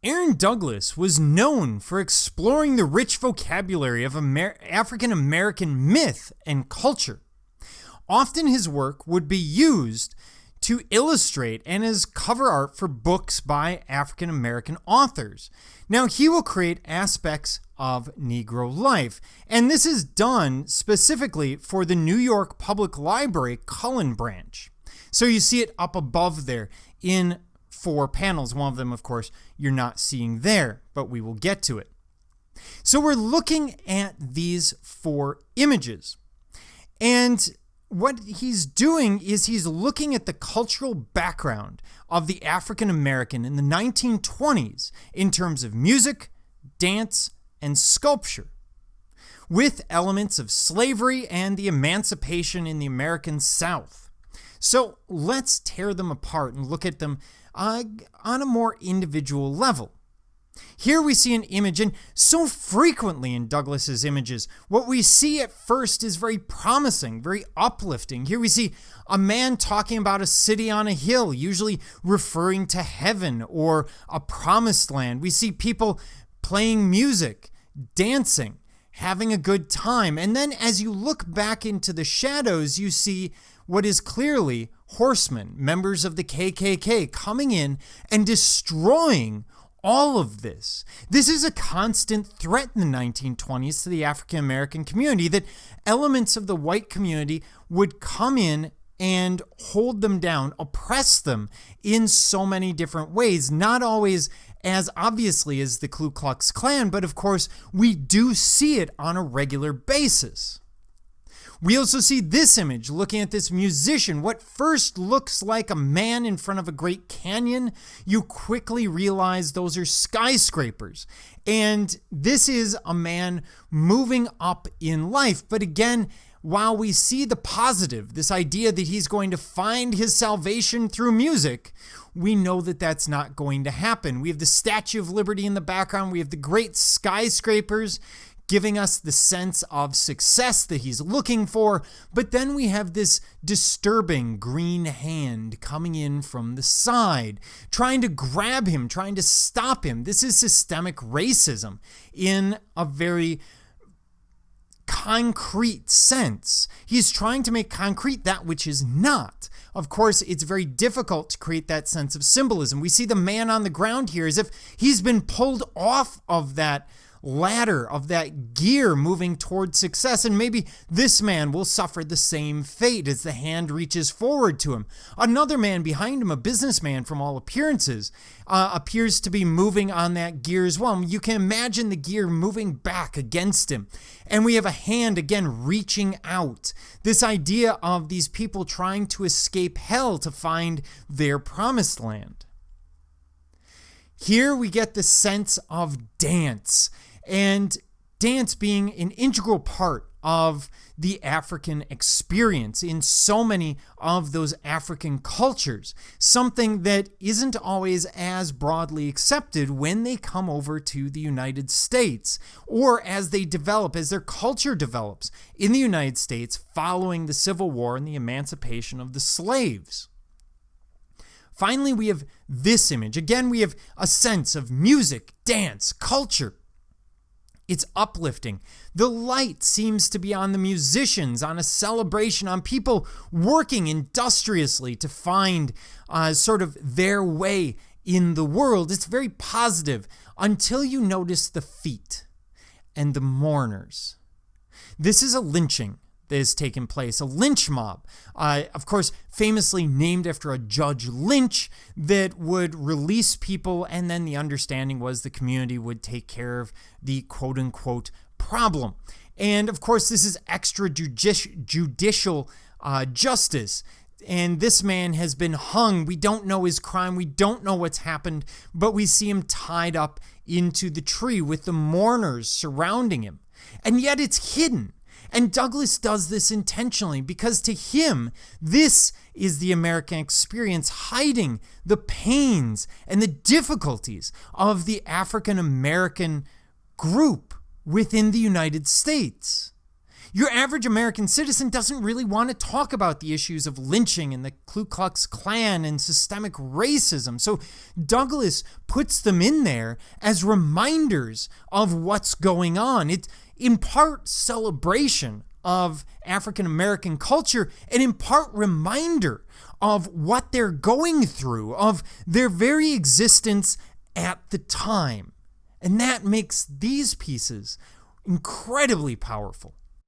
Aaron Douglas was known for exploring the rich vocabulary of African American myth and culture. Often his work would be used to illustrate and as cover art for books by African American authors. Now, he will create aspects of Negro life, and this is done specifically for the New York Public Library Cullen branch. So you see it up above there in 4 panels. One of them, of course, you're not seeing there, but we will get to it. So we're looking at these 4 images, and what he's doing is he's looking at the cultural background of the African American in the 1920s in terms of music, dance, and sculpture, with elements of slavery and the emancipation in the American South. So let's tear them apart and look at them on a more individual level. Here we see an image, and so frequently in Douglas's images, what we see at first is very promising, very uplifting. Here we see a man talking about a city on a hill, usually referring to heaven or a promised land. We see people playing music, dancing, having a good time. And then as you look back into the shadows, you see what is clearly horsemen, members of the KKK, coming in and destroying all of this. This is a constant threat in the 1920s to the African American community, that elements of the white community would come in and hold them down, oppress them in so many different ways, not always as obviously as the Ku Klux Klan, but of course we do see it on a regular basis. We also see this image looking at this musician. What first looks like a man in front of a great canyon, you quickly realize those are skyscrapers. And this is a man moving up in life. But again, while we see the positive, this idea that he's going to find his salvation through music, we know that that's not going to happen. We have the Statue of Liberty in the background. We have the great skyscrapers giving us the sense of success that he's looking for. But then we have this disturbing green hand coming in from the side, trying to grab him, trying to stop him. This is systemic racism in a very concrete sense. He's trying to make concrete that which is not. Of course, it's very difficult to create that sense of symbolism. We see the man on the ground here as if he's been pulled off of that ladder, of that gear moving towards success, and maybe this man will suffer the same fate as the hand reaches forward to him. Another man behind him, a businessman from all appearances, appears to be moving on that gear as well. You can imagine the gear moving back against him, and we have a hand again reaching out. This idea of these people trying to escape hell to find their promised land. Here we get the sense of dance, and dance being an integral part of the African experience in so many of those African cultures, something that isn't always as broadly accepted when they come over to the United States, or as they develop, as their culture develops in the United States following the Civil War and the emancipation of the slaves. Finally, we have this image. Again, we have a sense of music, dance, culture. It's uplifting. The light seems to be on the musicians, on a celebration, on people working industriously to find sort of their way in the world. It's very positive until you notice the feet and the mourners. This is a lynching that has taken place, a lynch mob, of course, famously named after a Judge Lynch, that would release people, and then the understanding was the community would take care of the quote-unquote problem. And of course, this is extrajudicial justice, and this man has been hung. We don't know his crime, we don't know what's happened, but we see him tied up into the tree with the mourners surrounding him, and yet it's hidden. And Douglas does this intentionally because to him, this is the American experience, hiding the pains and the difficulties of the African American group within the United States. Your average American citizen doesn't really want to talk about the issues of lynching and the Ku Klux Klan and systemic racism. So Douglas puts them in there as reminders of what's going on. It's in part celebration of African American culture and in part reminder of what they're going through, of their very existence at the time. And that makes these pieces incredibly powerful.